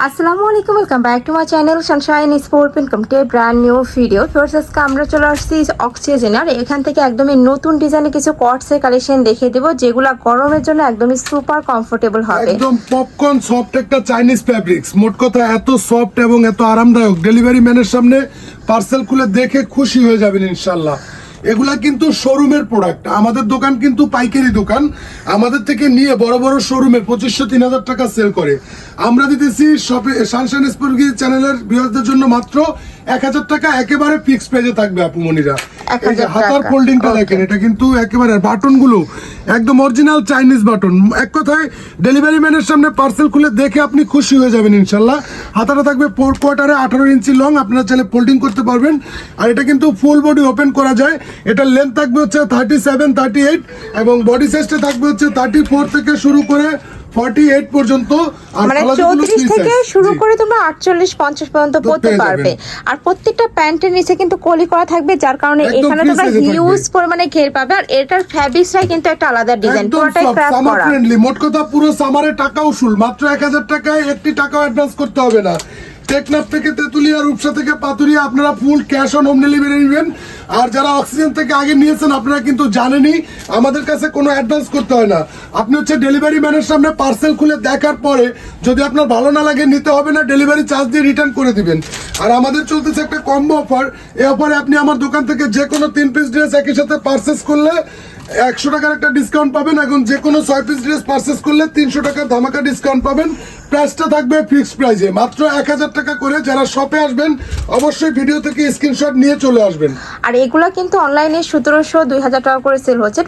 আসসালামু আলাইকুম, welcome back to my channel Sunshine sport. Welcome to A brand new video. First আজকে আমরা চলে আসছি অক্সিজেন, আর এখান থেকে একদমই নতুন ডিজাইনে কিছু কটসের কালেকশন দেখিয়ে দেবো, যেগুলো গরমের জন্য একদমই সুপার কমফোর্টেবল হবে। একদম পপকর্ন সফট একটা চাইনিজ ফ্যাব্রিক্স। মোট কথা এত সফট এবং এত আরামদায়ক, ডেলিভারি ম্যানের সামনে পার্সেল খুলে দেখে খুশি হয়ে যাবেন ইনশাল্লাহ। এগুলা কিন্তু শোরুমের প্রোডাক্ট। আমাদের দোকান কিন্তু পাইকারি দোকান। আমাদের থেকে নিয়ে বড় বড় শোরুমে 2500-3000 টাকা সেল করে। আমরা দিতেছি শপে সানশাইন স্পোর্ট চ্যানেলের ভিউয়ারদের জন্য মাত্র 1000 টাকা একেবারে ফিক্সড প্রাইসে থাকবে আপুমনিরা। এই যে হাতার ফোল্ডিংটা দেখেন, এটা কিন্তু একেবারে বাটনগুলো একদম অরিজিনাল চাইনিজ বাটন। এক কথায় ডেলিভারি ম্যানের সামনে পার্সেল খুলে দেখে আপনি খুশি হয়ে যাবেন ইনশাল্লাহ। হাতাটা থাকবে 4 কোয়ার্টারে 18 ইঞ্চি লং, আপনারা চাইলে ফোল্ডিং করতে পারবেন। আর এটা কিন্তু ফুল বডি ওপেন করা যায়। এটার লেন্থ থাকবে হচ্ছে 37, 38 এবং বডি সাইজটা থাকবে হচ্ছে 34 থেকে শুরু করে 48 পর্যন্ত। মানে 34 থেকে শুরু করে তোমরা 48, 50 পর্যন্ত পড়তে পারবে। আর প্রত্যেকটা প্যান্টের নিচে কিন্তু কলি করা থাকবে, যার কারণে এখানে তোমরা হিউজ পরিমাণে ঘের পাবে। আর এটার ফ্যাব্রিক্সটাই কিন্তু একটা আলাদা ডিজাইন, পুরোটাই ক্রাফট করা। মোট কথা পুরো সামারে টাকা উসুল। মাত্র 1000 টাকায় একটি টাকাও অ্যাডভান্স করতে হবে না। টেকনাফ থেকে তেতুলিয়া, রূপসা থেকে পাতুরিয়া আপনারা full cash on home delivery নেবেন। আর যারা অক্সিজেন থেকে আগে নিয়েছেন আপনারা কিন্তু জানেনই আমাদের কাছে কোনো অ্যাডভান্স করতে হয় না। আপনি হচ্ছে ডেলিভারি ম্যানের সামনে পার্সেল খুলে দেখার পরে যদি আপনার ভালো না লাগে নিতে হবে না, ডেলিভারি চার্জ দিয়ে রিটার্ন করে দিবেন। আর আমাদের চলতেছে একটা কম্বো অফার। এই অফারে আপনি আমার দোকান থেকে যে কোনো 3 পিস ড্রেস একই সাথে পারচেস করলে 100 টাকার একটা ডিসকাউন্ট পাবেন। এখন যে কোনো 6 পিস ড্রেস পারচেস করলে 300 টাকা ধামাকা ডিসকাউন্ট পাবেন। প্রাইসটা থাকবে ফিক্সড প্রাইসে মাত্র 1000 টাকা করে। যারা শপে আসবেন অবশ্যই ভিডিও থেকে স্ক্রিনশট নিয়ে চলে আসবেন। আর এগুলা কিন্তু অনলাইনে 1700-2000 টাকা করে সেল হচ্ছে,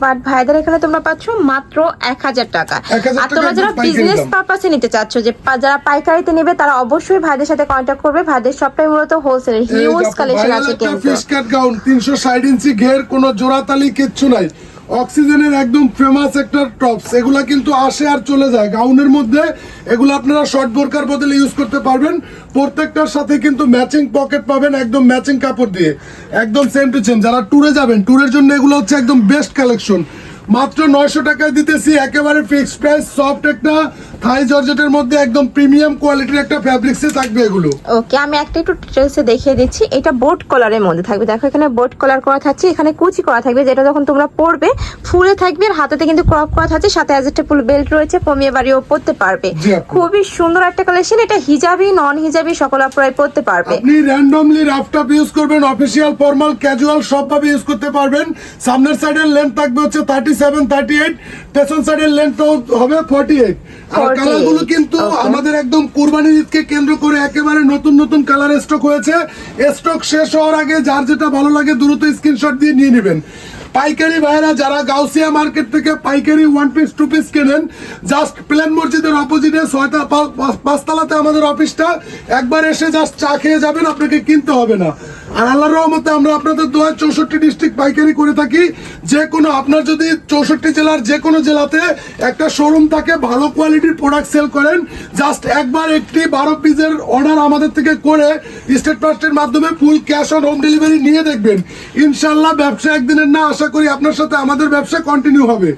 বাট ভাইদের এখানে তোমরা পাচ্ছ মাত্র 1000 টাকা। আর তোমরা যারা বিজনেস পারপাসে নিতে চাচ্ছ, যে যারা পাইকারিতে নেবে, তারা অবশ্যই ভাইদের সাথে কন্ট্যাক্ট করবে। ভাইদের সবটাই মূলত হোলসেল, হিউজ কালেকশন আছে কিন্তু। ফিশ কাট গাউন 360 ইঞ্চি ঘের, কোনো জোড়াতালি কিচ্ছু নাই। অক্সিজেনের একদম ফেমাস একটা টপস। এগুলা কিন্তু আসে আর চলে যায় গাউনের মধ্যে। এগুলো আপনারা শর্ট বোরকার বদলে ইউজ করতে পারবেন। প্রত্যেকটার সাথে কিন্তু ম্যাচিং পকেট পাবেন, একদম ম্যাচিং কাপড় দিয়ে, একদম সেম টু সেম। যারা ট্যুরে যাবেন, ট্যুরের জন্য এগুলো হচ্ছে একদম বেস্ট কালেকশন। মাত্র 900 টাকায় দিতেছি একেবারে ফিক্সড প্রাইস। সফট একটা থাই জর্জেটের মধ্যে একদম প্রিমিয়াম কোয়ালিটির একটা ফ্যাব্রিক্সে থাকবে এগুলো। ওকে, আমি একটা একটু ডিটেইলসে দেখিয়ে দিচ্ছি। এটা বোট কলারের মধ্যে থাকবে। দেখো এখানে বোট কলার করা থাকছে, এখানে কুচি করা থাকবে, যেটা যখন তোমরা পরবে ফুলে থাকবে। আর হাতেতে কিন্তু ক্রপ করা থাকছে, সাথে অ্যাডজাস্টেবল বেল্ট রয়েছে, কমিয়ে বাড়িয়েও পরতে পারবে। খুবই সুন্দর একটা কালেকশন। এটা হিজাবি, নন হিজাবি সকল আপনারাই পরতে পারবে। আপনি র্যান্ডমলি রাফ টপ ইউজ করবেন, অফিশিয়াল, ফর্মাল, ক্যাজুয়াল সবভাবে ইউজ করতে পারবেন। সামনের সাইডের লেন্থ থাকবে হচ্ছে 37, 38, পেছন সাইডের লেন্থ হবে 48। আর কালারগুলো কিন্তু আমাদের একদম কুরবানির ঈদকে কেন্দ্র করে একেবারে নতুন নতুন কালার স্টক হয়েছে। স্টক শেষ হওয়ার আগে যার যেটা ভালো লাগে দ্রুত স্ক্রিনশট দিয়ে নিয়ে নেবেন। পাইকারি ভাইরা যারা গাউসিয়া মার্কেট থেকে পাইকারি 1 পিস 2 পিস কেনেন, জাস্ট প্লেন মসজিদের অপোজিটে 5তলাতে আমাদের অফিসটা। একবার এসে জাস্ট চা খেয়ে যাবেন, আপনাকে কিনতে হবে না। আর আল্লাহর রহমতে আমরা আপনাদের দোয়ায় 64 ডিস্ট্রিক্ট পাইকারি করে থাকি। যে কোনো আপনার যদি 64 জেলার যে কোনো জেলাতে একটা শোরুম থাকে, ভালো কোয়ালিটির প্রোডাক্ট সেল করেন, জাস্ট একবার একটি 12 পিসের অর্ডার আমাদের থেকে করে স্টেট ফার্স্টের মাধ্যমে full cash on home delivery নিয়ে দেখবেন ইনশাল্লাহ। ব্যবসা একদিনের না, আশা করি আপনার সাথে আমাদের ব্যবসা কন্টিনিউ হবে।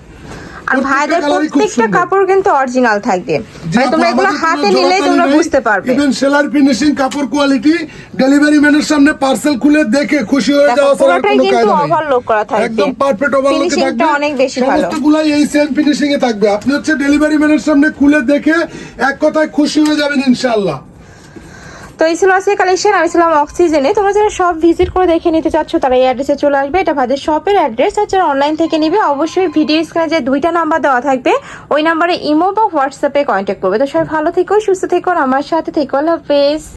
আর ভাইদের প্রত্যেকটা কাপড় কিন্তু অরিজিনাল থাকবে, মানে তোমরা এগুলো হাতে নিলেই তোমরা বুঝতে পারবে। ইভেন সেলার ফিনিশিং কাপড় কোয়ালিটি, ডেলিভারি ম্যানের সামনে পার্সেল খুলে দেখে খুশি হয়ে যাওয়া ছাড়া কোনো কাজ নেই। ওভারলোক করা থাকবে, একদম পারফেক্ট ওভারলোক থাকবে, অনেক বেশি ভালো। সমস্তগুলাই এই সেম ফিনিশিং এ থাকবে। আপনি হচ্ছে ডেলিভারি ম্যানের সামনে খুলে দেখে এক কথায় খুশি হয়ে যাবেন ইনশাআল্লাহ। তো এই ছিল আজকে কালেকশন। আমি ছিলাম অক্সিজেনে। তোমরা যারা সব ভিজিট করে দেখে নিতে চাচ্ছ, তারা এই অ্যাড্রেসে চলে আসবে। এটা ভাইদের শপের অ্যাড্রেস। আর যারা অনলাইন থেকে নিবে, অবশ্যই ভিডিও স্ক্রিনে যে 2টা নাম্বার দেওয়া থাকবে, ওই নাম্বারে ইমো বা হোয়াটসঅ্যাপে কন্ট্যাক্ট করবে। তো সবাই ভালো থেকো, সুস্থ থেকো, আমার সাথে থেকো। আল্লাহ হাফেজ।